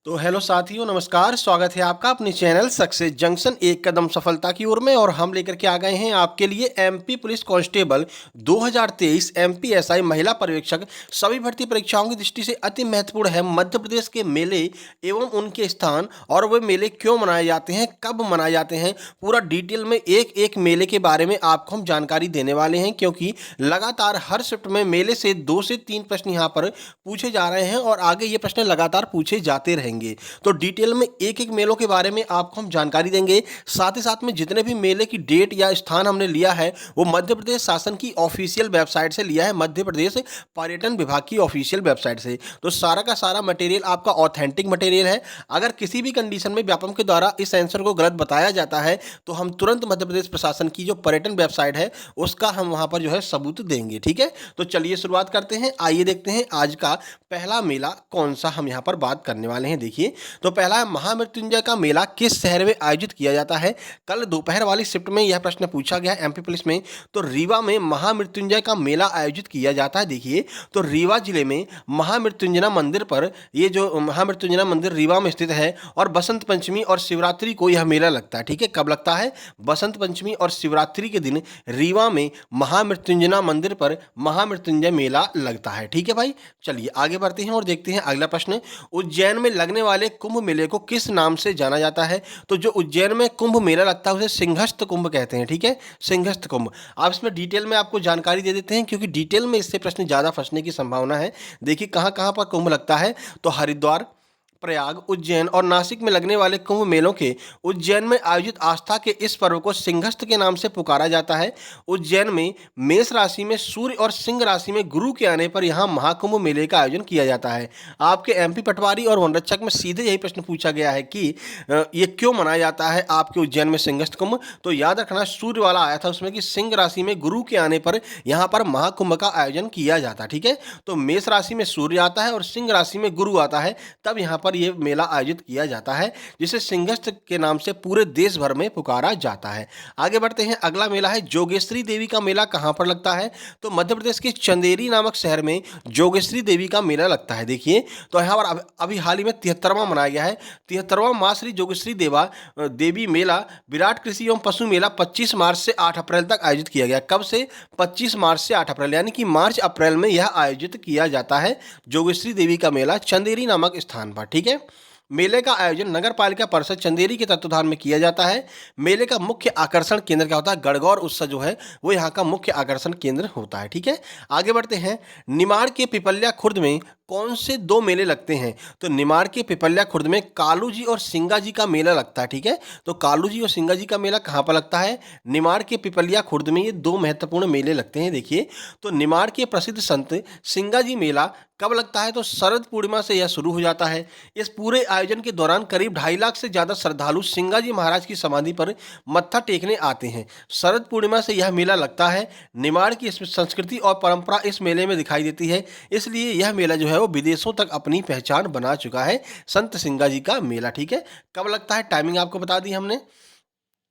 तो हेलो साथियों, नमस्कार। स्वागत है आपका अपने चैनल सक्सेस जंक्शन एक कदम सफलता की ओर में। और हम लेकर के आ गए हैं आपके लिए एमपी पुलिस कांस्टेबल 2023 एमपीएसआई महिला पर्यवेक्षक सभी भर्ती परीक्षाओं की दृष्टि से अति महत्वपूर्ण है मध्य प्रदेश के मेले एवं उनके स्थान और वे मेले क्यों मनाए जाते हैं, कब मनाए जाते हैं, पूरा डिटेल में एक एक मेले के बारे में आपको हम जानकारी देने वाले हैं। क्योंकि लगातार हर शिफ्ट में मेले से 2 से 3 प्रश्न यहाँ पर पूछे जा रहे हैं और आगे ये प्रश्न लगातार पूछे जाते रहेंगे। तो डिटेल में एक एक मेलों के बारे में आपको हम जानकारी देंगे। साथ ही साथ में जितने भी मेले की डेट या स्थान हमने लिया है वो मध्य प्रदेश शासन की ऑफिशियल वेबसाइट से लिया है, मध्य प्रदेश पर्यटन विभाग की ऑफिशियल वेबसाइट से। तो सारा का सारा मटेरियल आपका ऑथेंटिक मटेरियल है। अगर किसी भी कंडीशन में व्यापम के द्वारा इस आंसर को गलत बताया जाता है तो हम तुरंत मध्य प्रदेश प्रशासन की जो पर्यटन वेबसाइट है उसका हम वहां पर जो है सबूत देंगे। ठीक है, तो चलिए शुरुआत करते हैं। आइए देखते हैं आज का पहला मेला कौन सा हम यहाँ पर बात करने वाले हैं। देखिए, तो पहला है महामृत्युंजय का मेला किस शहर में आयोजित किया जाता है। कल दोपहर वाली शिफ्ट में यह प्रश्न पूछा गया एमपी पुलिस में। तो रीवा में महामृत्युंजय का मेला आयोजित किया जाता है। देखिए, तो रीवा जिले में महामृत्युंजय मंदिर पर, ये जो महामृत्युंजय मंदिर रीवा में स्थित है, और बसंत पंचमी और शिवरात्रि को यह मेला लगता है। ठीक है, कब लगता है? बसंत पंचमी और शिवरात्रि के दिन रीवा में महामृत्युंजय मंदिर पर महामृत्युंजय मेला लगता है। ठीक है भाई, चलिए आगे बढ़ते हैं और देखते हैं अगला प्रश्न। उज्जैन में लगने वाले कुंभ मेले को किस नाम से जाना जाता है? तो जो उज्जैन में कुंभ मेला लगता है उसे सिंहस्थ कुंभ कहते हैं। ठीक है, सिंहस्थ कुंभ। आप इसमें डिटेल में आपको जानकारी दे देते हैं क्योंकि डिटेल में इससे प्रश्न ज़्यादा फंसने की संभावना है। देखिए कहाँ कहाँ पर कुंभ लगता है। तो हरिद्वार, प्रयाग, उज्जैन और नासिक में लगने वाले कुंभ मेलों के उज्जैन में आयोजित आस्था के इस पर्व को सिंहस्थ के नाम से पुकारा जाता है। उज्जैन में मेष राशि में सूर्य और सिंह राशि में गुरु के आने पर यहाँ महाकुंभ मेले का आयोजन किया जाता है। आपके एमपी पटवारी और वनरक्षक में सीधे यही प्रश्न पूछा गया है कि ये क्यों मनाया जाता है आपके उज्जैन में सिंहस्थ कुंभ। तो याद रखना, सूर्य वाला आया था उसमें कि सिंह राशि में गुरु के आने पर यहाँ पर महाकुंभ का आयोजन किया जाता है। ठीक है, तो मेष राशि में सूर्य आता है और सिंह राशि में गुरु आता है, तब यहाँ पर ये मेला आयोजित किया जाता है जिसे सिंहस्थ के नाम से पूरे देश भर में पुकारा जाता है। आगे बढ़ते हैं, अगला मेला है जोगेश्वरी देवी का मेला कहां पर लगता है। तो मध्य प्रदेश के चंदेरी नामक शहर में जोगेश्वरी देवी का मेला लगता है। देखिए, तो यहाँ पर अभी हाल ही में 73वां मनाया गया है। 73वां माँ श्री जोगेश्वरी देवी मेला विराट कृषि एवं पशु मेला 25 मार्च से 8 अप्रैल तक आयोजित किया गया। कब से? 25 मार्च से 8 अप्रैल, यानी कि मार्च अप्रैल में यह आयोजित किया जाता है जोगेश्वरी देवी का मेला चंदेरी नामक स्थान पर। ठीक है, मेले का आयोजन नगर पालिका परिषद चंदेरी के तत्वाधान में किया जाता है। मेले का मुख्य आकर्षण केंद्र क्या होता है? गणगौर उत्सव जो है वो यहाँ का मुख्य आकर्षण केंद्र होता है। ठीक है, आगे बढ़ते हैं। निमाड़ के पिपलिया खुर्द में कौन से 2 मेले लगते हैं? तो निमाड़ के पिपलिया खुर्द में कालू जी और सिंगा जी का मेला लगता है। ठीक है, तो कालू जी और सिंगा जी का मेला कहाँ पर लगता है? निमाड़ के पिपलिया खुर्द में ये 2 महत्वपूर्ण मेले लगते हैं। देखिए, तो निमाड़ के प्रसिद्ध संत सिंगा जी मेला कब लगता है? तो शरद पूर्णिमा से यह शुरू हो जाता है। इस पूरे आयोजन के दौरान करीब 2.5 लाख से ज़्यादा श्रद्धालु सिंगा जी महाराज की समाधि पर मत्था टेकने आते हैं। शरद पूर्णिमा से यह मेला लगता है। निमाड़ की इस संस्कृति और परंपरा इस मेले में दिखाई देती है, इसलिए यह मेला जो है वो विदेशों तक अपनी पहचान बना चुका है, संत सिंगा जी का मेला। ठीक है, कब लगता है? टाइमिंग आपको बता दी हमने,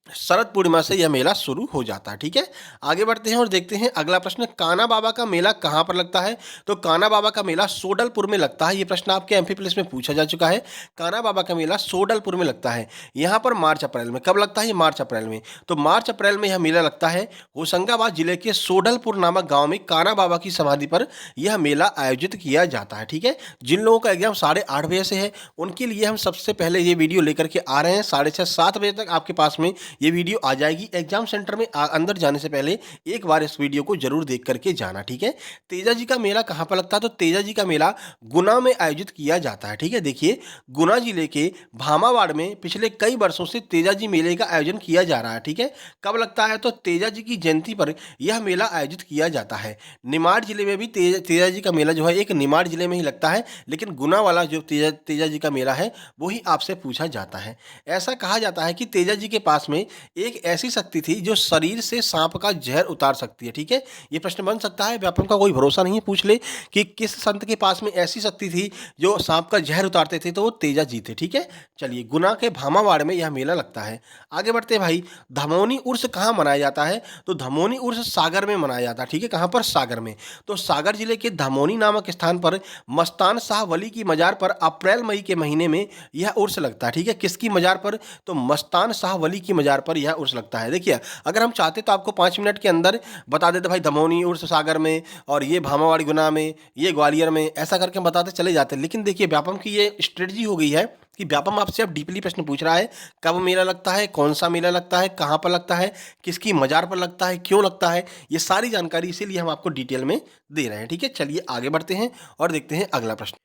शरद पूर्णिमा से यह मेला शुरू हो जाता है। ठीक है, आगे बढ़ते हैं और देखते हैं अगला प्रश्न। कान्हा बाबा का मेला कहां पर लगता है? तो कान्हा बाबा का मेला सोडलपुर में लगता है। यह प्रश्न आपके एमपी पुलिस में पूछा जा चुका है। कान्हा बाबा का मेला सोडलपुर में लगता है, यहां पर मार्च अप्रैल में। कब लगता है? ये मार्च अप्रैल में। तो मार्च अप्रैल में यह मेला लगता है। होशंगाबाद जिले के सोडलपुर नामक गाँव में कान्हा बाबा की समाधि पर यह मेला आयोजित किया जाता है। ठीक है, जिन लोगों का एग्जाम 8:30 बजे से है उनके लिए हम सबसे पहले ये वीडियो लेकर के आ रहे हैं। 6:30 7 बजे तक आपके पास में ये वीडियो आ जाएगी। एग्जाम सेंटर में अंदर जाने से पहले एक बार इस वीडियो को जरूर देख करके जाना। ठीक है, तेजा जी का मेला कहां पर लगता है? तो तेजा जी का मेला गुना में आयोजित किया जाता है। ठीक है, देखिए गुना जिले के भामावाड़ में पिछले कई वर्षों से तेजा जी मेले का आयोजन किया जा रहा है। ठीक है, कब लगता है? तो तेजा जी की जयंती पर यह मेला आयोजित किया जाता है। निमाड़ जिले में भी तेजा जी का मेला जो है एक निमाड़ जिले में ही लगता है, लेकिन गुना वाला जो तेजा जी का मेला है वही आपसे पूछा जाता है। ऐसा कहा जाता है कि तेजा जी के पास में में एक ऐसी शक्ति थी जो शरीर से सांप का जहर उतार सकती है। ठीक है, ये प्रश्न बन सकता है, व्यापम का कोई भरोसा नहीं है, पूछ ले कि किस संत के पास में ऐसी शक्ति थी जो सांप का जहर उतारते थे, तो वो तेजा जी थे। ठीक है, चलिए, गुना के भामावाड़ में यह मेला लगता है। आगे बढ़ते हैं भाई। धमोनी उर्स कहाँ मनाया जाता है? तो धमोनी उर्स सागर में मनाया जाता है। ठीक है, कहाँ पर? सागर में। तो सागर जिले के धमोनी नामक स्थान पर मस्तान शाह वली की मजार पर अप्रैल मई के महीने में यह उर्स लगता है। ठीक है, किसकी मजार पर? तो मस्तान शाह वली की मजार पर यह उर्स लगता है। देखिए, अगर हम चाहते तो आपको 5 मिनट के अंदर बता देते भाई, धमोनी उर्स सागर में, और ये भामावाड़ी गुना में, ये ग्वालियर में, ऐसा करके हम बताते चले जाते। लेकिन देखिए, व्यापम की ये स्ट्रेटजी हो गई है कि व्यापम आपसे अब डीपली प्रश्न पूछ रहा है, कब मेला लगता है, कौन सा मेला लगता है, कहाँ पर लगता है, किसकी मजार पर लगता है, क्यों लगता है, ये सारी जानकारी इसीलिए हम आपको डिटेल में दे रहे हैं। ठीक है, चलिए आगे बढ़ते हैं और देखते हैं अगला प्रश्न।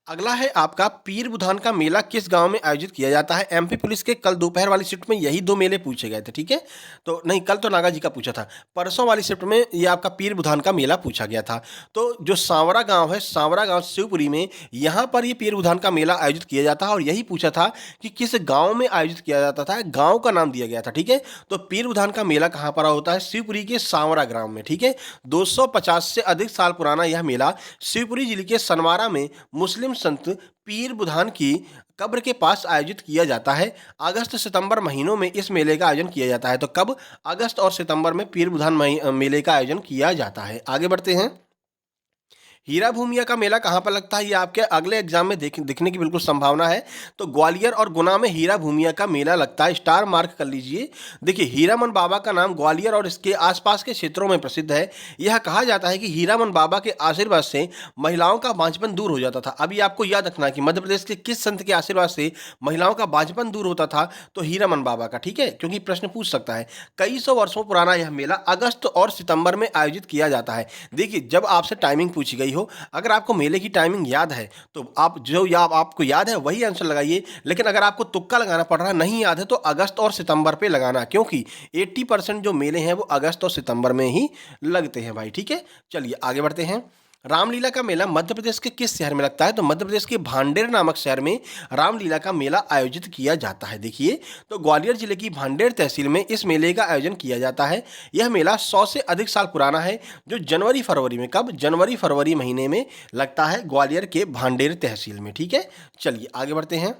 अगला है आपका, पीर बुधान का मेला किस गांव में आयोजित किया जाता है? एमपी पुलिस के कल दोपहर वाली शिफ्ट में यही 2 मेले पूछे गए थे। ठीक है, तो नहीं, कल तो नागा जी का पूछा था, परसों वाली शिफ्ट में ये आपका पीर बुधान का मेला पूछा गया था। तो जो सांवरा गांव है, सांवरा गांव शिवपुरी में, यहाँ पर ये पीर बुधान का मेला आयोजित किया जाता है, और यही पूछा था कि किस गाँव में आयोजित किया जाता था, गाँव का नाम दिया गया था। ठीक है, तो पीर बुधान का मेला कहाँ पर होता है? शिवपुरी के सांवरा ग्राम में। ठीक है, 250 से अधिक साल पुराना यह मेला शिवपुरी जिले के सनवारा में मुस्लिम संत पीर बुधान की कब्र के पास आयोजित किया जाता है। अगस्त सितंबर महीनों में इस मेले का आयोजन किया जाता है। तो कब? अगस्त और सितंबर में पीर बुधान मेले का आयोजन किया जाता है। आगे बढ़ते हैं। हीरा भूमिया का मेला कहाँ पर लगता है? ये आपके अगले एग्जाम में दिखने की बिल्कुल संभावना है। तो ग्वालियर और गुना में हीरा भूमिया का मेला लगता है, स्टार मार्क कर लीजिए। देखिए, हीरामन बाबा का नाम ग्वालियर और इसके आसपास के क्षेत्रों में प्रसिद्ध है। यह कहा जाता है कि हीरामन बाबा के आशीर्वाद से महिलाओं का बांझपन दूर हो जाता था। अभी आपको याद रखना कि मध्य प्रदेश के किस संत के आशीर्वाद से महिलाओं का बांझपन दूर होता था? तो हीरामन बाबा का। ठीक है, क्योंकि प्रश्न पूछ सकता है। कई सौ वर्षों पुराना यह मेला अगस्त और सितंबर में आयोजित किया जाता है। देखिए, जब आपसे टाइमिंग पूछी गई हो, अगर आपको मेले की टाइमिंग याद है तो आप जो या आपको याद है वही आंसर लगाइए। लेकिन अगर आपको तुक्का लगाना पड़ रहा है, नहीं याद है, तो अगस्त और सितंबर पे लगाना, क्योंकि 80% जो मेले हैं वो अगस्त और सितंबर में ही लगते हैं भाई। ठीक है, चलिए आगे बढ़ते हैं। रामलीला का मेला मध्य प्रदेश के किस शहर में लगता है? तो मध्य प्रदेश के भांडेर नामक शहर में रामलीला का मेला आयोजित किया जाता है। देखिए, तो ग्वालियर जिले की भांडेर तहसील में इस मेले का आयोजन किया जाता है। यह मेला 100 से अधिक साल पुराना है, जो जनवरी फरवरी में, कब? जनवरी फरवरी महीने में लगता है ग्वालियर के भांडेर तहसील में। ठीक है, चलिए आगे बढ़ते हैं।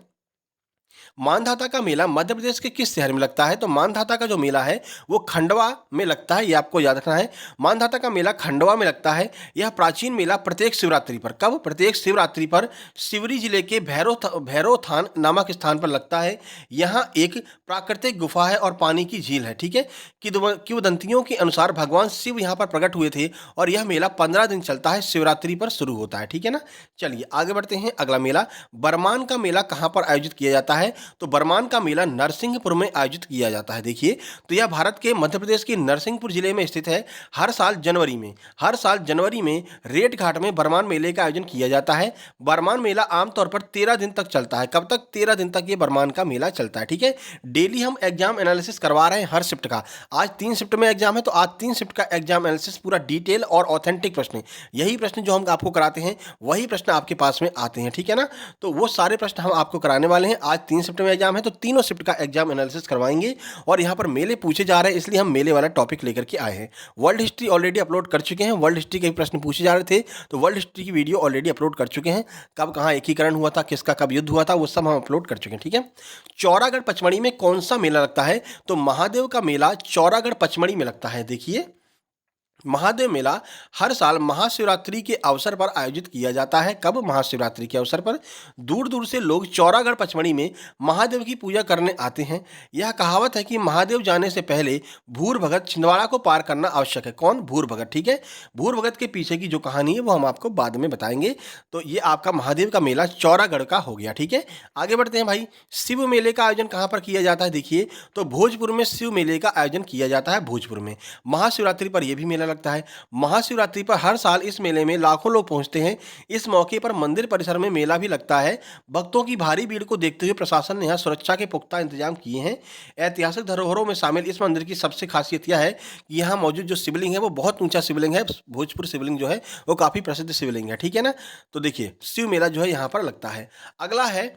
मानधाता का मेला मध्य प्रदेश के किस शहर में लगता है? तो मानधाता का जो मेला है वो खंडवा में लगता है, ये आपको याद रखना है। मानधाता का मेला खंडवा में लगता है। यह प्राचीन मेला प्रत्येक शिवरात्रि पर, कब? प्रत्येक शिवरात्रि पर शिवरी जिले के भैरवथान नामक स्थान पर लगता है। यहाँ एक प्राकृतिक गुफा है और पानी की झील है। ठीक है, किंवदंतियों के अनुसार भगवान शिव यहाँ पर प्रकट हुए थे, और यह मेला 15 दिन चलता है, शिवरात्रि पर शुरू होता है। ठीक है ना, चलिए आगे बढ़ते हैं। अगला मेला, बरमान का मेला कहाँ पर आयोजित किया जाता है? तो बरमान का मेला नरसिंहपुर में आयोजित किया जाता है। देखिए, तो यह भारत के मध्य प्रदेश के नरसिंहपुर जिले में स्थित है। हर साल जनवरी में रेट घाट में बरमान मेले का आयोजन किया जाता है। बरमान मेला आमतौर पर 13 दिन तक चलता है। कब तक? 13 दिन तक ये बरमान का मेला चलता है। ठीक है, डेली हम एग्जाम एनालिसिस करवा रहे हैं हर शिफ्ट का। आज 3 शिफ्ट में एग्जाम है, तो आज 3 शिफ्ट का एग्जाम एनालिसिस पूरा डिटेल और ऑथेंटिक प्रश्न, यही प्रश्न जो हम आपको कराते हैं वही प्रश्न आपके पास में आते हैं। ठीक है ना, तो वो सारे प्रश्न हम आपको कराने वाले हैं। आज 3 शिफ्ट में एग्जाम है, तो तीनों शिफ्ट का एग्जाम एनालिसिस करवाएंगे, और यहाँ पर मेले पूछे जा रहे हैं, इसलिए हम मेले वाला टॉपिक लेकर के आए हैं। वर्ल्ड हिस्ट्री ऑलरेडी अपलोड कर चुके हैं, वर्ल्ड हिस्ट्री के भी प्रश्न पूछे जा रहे थे, तो वर्ल्ड हिस्ट्री की वीडियो ऑलरेडी अपलोड कर चुके हैं। कब कहाँ एकीकरण हुआ था, किसका कब युद्ध हुआ था, वो सब हम अपलोड कर चुके हैं। ठीक है, चौरागढ़ पचमढ़ी में कौन सा मेला लगता है? तो महादेव का मेला चौरागढ़ पचमढ़ी में लगता है। देखिए, महादेव मेला हर साल महाशिवरात्रि के अवसर पर आयोजित किया जाता है। कब? महाशिवरात्रि के अवसर पर दूर दूर से लोग चौरागढ़ पचमढ़ी में महादेव की पूजा करने आते हैं। यह कहावत है कि महादेव जाने से पहले भूर भगत छिंदवाड़ा को पार करना आवश्यक है। कौन? भूर भगत। ठीक है, भूर भगत के पीछे की जो कहानी है वो हम आपको बाद में बताएंगे। तो ये आपका महादेव का मेला चौरागढ़ का हो गया। ठीक है, आगे बढ़ते हैं भाई। शिव मेले का आयोजन कहाँ पर किया जाता है? देखिए, तो भोजपुर में शिव मेले का आयोजन किया जाता है। भोजपुर में महाशिवरात्रि पर यह भी मेला लगता है। महाशिवरात्रि पर हर साल इस मेले में लाखों लोग पहुंचते हैं। इस मौके पर मंदिर परिसर में मेला भी लगता है। भक्तों की भारी भीड़ को देखते हुए प्रशासन ने यहाँ सुरक्षा के पुख्ता इंतजाम किए हैं। ऐतिहासिक धरोहरों में शामिल इस मंदिर की सबसे खासियत यह है कि यहाँ मौजूद जो शिवलिंग है वो बहुत ऊंचा शिवलिंग है। भोजपुर शिवलिंग जो है वो काफी प्रसिद्ध शिवलिंग है। ठीक है ना, तो देखिए शिव मेला जो है यहाँ पर लगता है। अगला है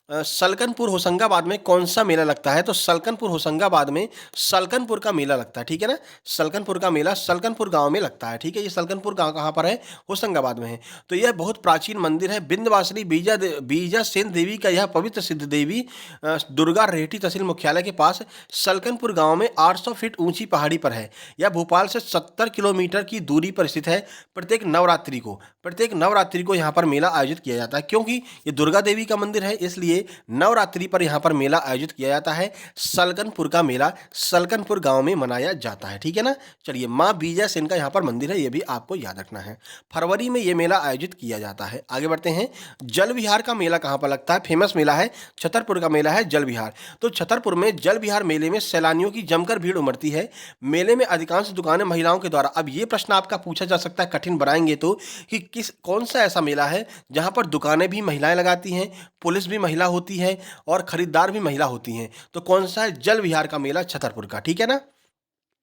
सलकनपुर होशंगाबाद में कौन सा मेला लगता है? तो सलकनपुर होशंगाबाद में सलकनपुर का मेला लगता है, ठीक है ना। सलकनपुर का मेला सलकनपुर गांव में लगता है, ठीक है। ये सलकनपुर गांव कहाँ पर है? होशंगाबाद में है। तो यह बहुत प्राचीन मंदिर है। विंध्यवासिनी बीजा सेन देवी का यह पवित्र सिद्ध देवी दुर्गा रेहटी तहसील मुख्यालय के पास सलकनपुर गांव में 800 फीट ऊंची पहाड़ी पर है। यह भोपाल से 70 किलोमीटर की दूरी पर स्थित है। प्रत्येक नवरात्रि को यहाँ पर मेला आयोजित किया जाता है। क्योंकि ये दुर्गा देवी का मंदिर है, इसलिए नवरात्रि पर यहाँ पर मेला आयोजित किया जाता है। सलकनपुर का मेला सलकनपुर गांव में मनाया जाता है, ठीक है ना। चलिए, माँ बीजा सेन का यहाँ पर मंदिर है, ये भी आपको याद रखना है। फरवरी में ये मेला आयोजित किया जाता है। आगे बढ़ते हैं। जल विहार का मेला कहाँ पर लगता है? फेमस मेला है, छतरपुर का मेला है जल विहार। तो छतरपुर में जल विहार मेले में सैलानियों की जमकर भीड़ उमड़ती है। मेले में अधिकांश दुकानें महिलाओं के द्वारा। अब ये प्रश्न आपका पूछा जा सकता है, कठिन बनाएंगे तो, कि कौन सा ऐसा मेला है जहां पर दुकानें भी महिलाएं लगाती हैं, पुलिस भी महिला होती है और खरीदार भी महिला होती हैं? तो कौन सा है? जल विहार का मेला छतरपुर का, ठीक है ना।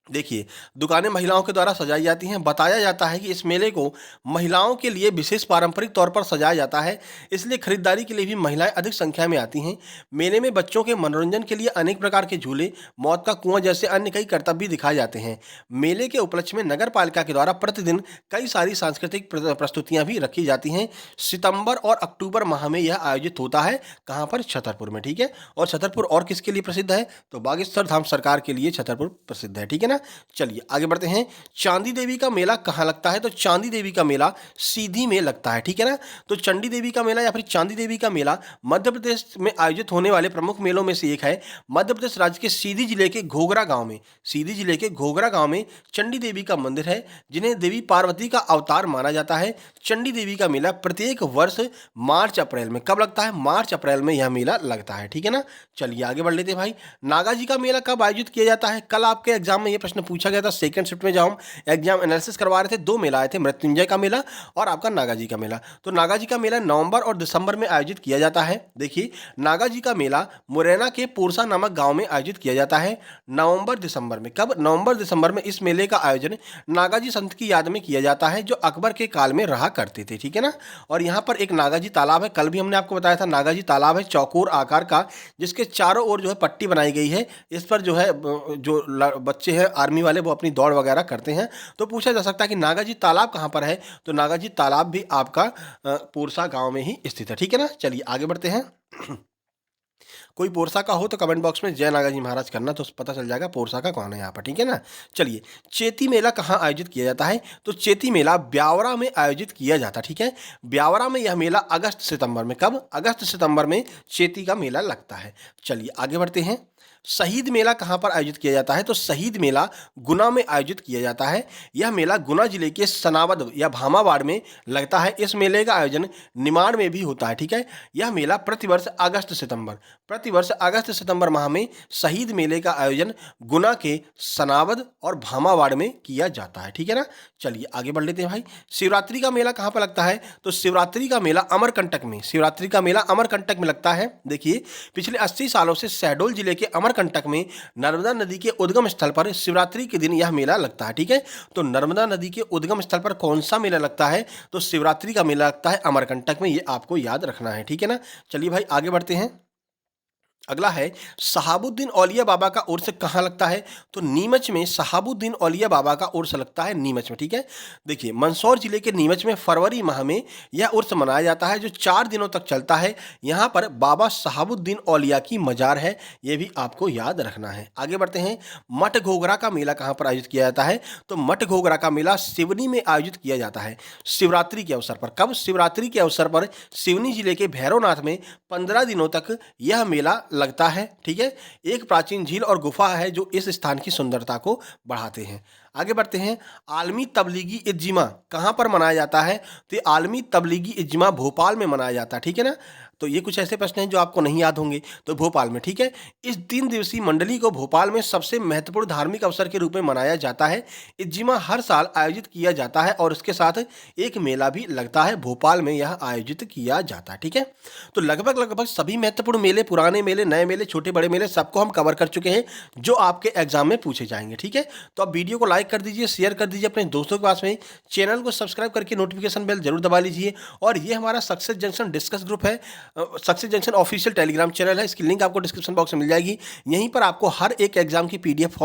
देखिए, दुकानें महिलाओं के द्वारा सजाई जाती हैं। बताया जाता है कि इस मेले को महिलाओं के लिए विशेष पारंपरिक तौर पर सजाया जाता है, इसलिए खरीदारी के लिए भी महिलाएं अधिक संख्या में आती हैं। मेले में बच्चों के मनोरंजन के लिए अनेक प्रकार के झूले, मौत का कुआं जैसे अन्य कई करतब भी दिखाए जाते हैं। मेले के उपलक्ष्य में नगर पालिका के द्वारा प्रतिदिन कई सारी सांस्कृतिक प्रस्तुतियां भी रखी जाती हैं। सितंबर और अक्टूबर माह में यह आयोजित होता है। कहाँ पर? छतरपुर में, ठीक है। और छतरपुर और किसके लिए प्रसिद्ध है? तो बागेश्वर धाम सरकार के लिए छतरपुर प्रसिद्ध है, ठीक है ना। चलिए आगे बढ़ते हैं। चांदी देवी का मेला कहाँ लगता है? तो चांदी देवी का मेला सीधी में लगता है, ठीक है ना। तो चंडी देवी का मेला या फिर चांदी देवी का मेला मध्य प्रदेश में आयोजित होने वाले प्रमुख मेलों में से एक है। मध्य प्रदेश राज्य के सीधी जिले के घोघरा गांव में चंडी देवी का मंदिर है, जिन्हें देवी पार्वती का अवतार माना जाता है। चंडी देवी का मेला प्रत्येक वर्ष मार्च अप्रैल में, कब लगता है? मार्च अप्रैल में यह मेला लगता है, ठीक है ना। चलिए आगे बढ़ लेते हैं भाई। नागा जी का मेला कब आयोजित किया जाता है? कल आपके एग्जाम में यह प्रश्न पूछा गया था। सेकंड शिफ्ट में जब हम एग्जाम एनालिसिस करवा रहे थे, दो मेला आए थे, मृत्युंजय का मेला और आपका नागा जी का मेला। तो नागा जी का मेला नवंबर और दिसंबर में आयोजित किया जाता है। देखिए, नागा जी का मेला मुरैना के पोरसा नामक गांव में आयोजित किया जाता है नवंबर दिसंबर में। कब? नवंबर दिसंबर में। इस मेले का आयोजन नागा जी संत की याद में किया जाता है, जो अकबर के काल में रहा करते थे, ठीक है ना। और यहाँ पर एक नागा जी तालाब है, कल भी हमने आपको बताया था। नागा जी तालाब है चौकोर आकार का, जिसके चारों ओर जो है पट्टी बनाई गई है। इस पर जो है जो बच्चे हैं आर्मी वाले, वो अपनी दौड़ वगैरह करते हैं। तो पूछा जा सकता है कि नागा जी तालाब कहाँ पर है? तो नागा जी तालाब भी आपका पोरसा गांव में ही स्थित है, ठीक है ना। चलिए आगे बढ़ते हैं। कोई पोरसा का हो तो कमेंट बॉक्स में जय नागा जी महाराज करना, तो पता चल जाएगा पोरसा का कौन है यहाँ पर, ठीक है ना। चलिए, चेती मेला कहाँ आयोजित किया जाता है? तो चेती मेला ब्यावरा में आयोजित किया जाता है, ठीक है। ब्यावरा में यह मेला अगस्त सितंबर में, कब? अगस्त सितंबर में चेती का मेला लगता है। चलिए आगे बढ़ते हैं। शहीद मेला कहाँ पर आयोजित किया जाता है? तो शहीद मेला गुना में आयोजित किया जाता है। यह मेला गुना जिले के सनावद या भामावाड़ में लगता है। इस मेले का आयोजन निमाड़ में भी होता है, ठीक है। यह मेला प्रतिवर्ष अगस्त सितंबर माह में शहीद मेले का आयोजन गुना के सनावद और भामावाड़ में किया जाता है, ठीक है ना। चलिए आगे बढ़ लेते हैं भाई। शिवरात्रि का मेला कहाँ पर लगता है? तो शिवरात्रि का मेला अमरकंटक में लगता है। देखिए, पिछले 80 सालों से शहडोल जिले के अमरकंटक में नर्मदा नदी के उद्गम स्थल पर शिवरात्रि के दिन यह मेला लगता है, ठीक है। तो नर्मदा नदी के उद्गम स्थल पर कौन सा मेला लगता है? तो शिवरात्रि का मेला लगता है अमरकंटक में, ये आपको याद रखना है, ठीक है ना। चलिए भाई आगे बढ़ते हैं। अगला है, शहाबुद्दीन औलिया बाबा का उर्स कहाँ लगता है? तो नीमच में शहाबुद्दीन औलिया बाबा का उर्स लगता है, नीमच में, ठीक है। देखिए, मंदसौर जिले के नीमच में फरवरी माह में यह उर्स मनाया जाता है, जो 4 दिनों तक चलता है। यहाँ पर बाबा शहाबुद्दीन औलिया की मजार है, ये भी आपको याद रखना है। आगे बढ़ते हैं। मठ घोघरा का मेला कहाँ पर आयोजित किया जाता है? तो मठ घोघरा का मेला सिवनी में आयोजित किया जाता है शिवरात्रि के अवसर पर। कब? शिवरात्रि के अवसर पर सिवनी जिले के भैरवनाथ में 15 दिनों तक यह मेला लगता है, ठीक है। एक प्राचीन झील और गुफा है जो इस स्थान की सुंदरता को बढ़ाते हैं। आगे बढ़ते हैं। आलमी तबलीगी इज्तिमा कहाँ पर मनाया जाता है? तो आलमी तबलीगी इज्तिमा भोपाल में मनाया जाता है, ठीक है ना। तो ये कुछ ऐसे प्रश्न हैं जो आपको नहीं याद होंगे, तो भोपाल में, ठीक है। इस 3 दिवसीय मंडली को भोपाल में सबसे महत्वपूर्ण धार्मिक अवसर के रूप में मनाया जाता है। इज्तिमा हर साल आयोजित किया जाता है और उसके साथ एक मेला भी लगता है, भोपाल में यह आयोजित किया जाता है, ठीक है। तो लगभग सभी महत्वपूर्ण मेले, पुराने मेले, नए मेले, छोटे बड़े मेले, सबको हम कवर कर चुके हैं जो आपके एग्जाम में पूछे जाएंगे, ठीक है। तो अब वीडियो को लाइक कर दीजिए, शेयर कर दीजिए अपने दोस्तों के पास में, चैनल को सब्सक्राइब करके नोटिफिकेशन बेल जरूर दबा लीजिए। और ये हमारा सक्सेस जंक्शन डिस्कस ग्रुप है, success junction official Telegram channel है, इसकी लिंक आपको डिस्क्रिप्शन बॉक्स में मिल जाएगी। यहीं पर आपको हर एक एग्जाम की पीडीएफ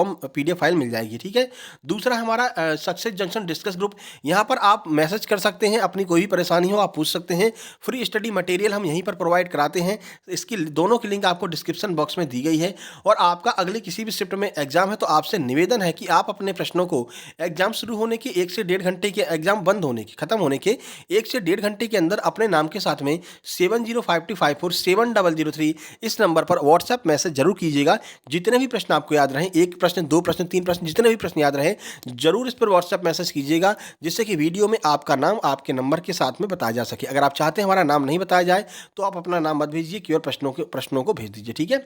फाइल मिल जाएगी, ठीक है। दूसरा हमारा सक्सेस जंक्शन डिस्कस ग्रुप, यहाँ पर आप मैसेज कर सकते हैं, अपनी कोई भी परेशानी हो आप पूछ सकते हैं। फ्री स्टडी मटेरियल हम यहीं पर प्रोवाइड कराते हैं, इसकी दोनों की लिंक आपको डिस्क्रिप्शन बॉक्स में दी गई है। और आपका अगले किसी भी शिफ्ट में एग्जाम है तो आपसे निवेदन है कि आप अपने प्रश्नों को एग्जाम शुरू होने के 1 से 1.5 घंटे के, एग्जाम बंद होने के, खत्म होने के 1 से 1.5 घंटे के अंदर अपने नाम के साथ में 7052547003 इस नंबर पर व्हाट्सएप मैसेज जरूर कीजिएगा। जितने भी प्रश्न आपको याद रहें, 1 प्रश्न, 2 प्रश्न, 3 प्रश्न, जितने भी प्रश्न याद रहे जरूर इस पर व्हाट्सएप मैसेज कीजिएगा, जिससे कि वीडियो में आपका नाम आपके नंबर के साथ में बताया जा सके। अगर आप चाहते हैं हमारा नाम नहीं बताया जाए तो आप अपना नाम मत भेजिए, केवल प्रश्नों को भेज दीजिए, ठीक है।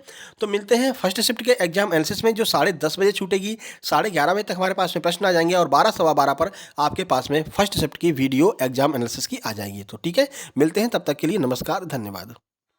तो मिलते हैं फर्स्ट शिफ्ट के एग्जाम एनालिसिस में, जो 10:30 बजे छूटेगी। 11:30 बजे तक हमारे पास में प्रश्न आ जाएंगे और 12 सवा 12 पर आपके पास में फर्स्ट शिफ्ट की वीडियो एग्जाम एनालिसिस की आ जाएगी। तो ठीक है, मिलते हैं, तब तक के लिए नमस्कार, धन्यवाद।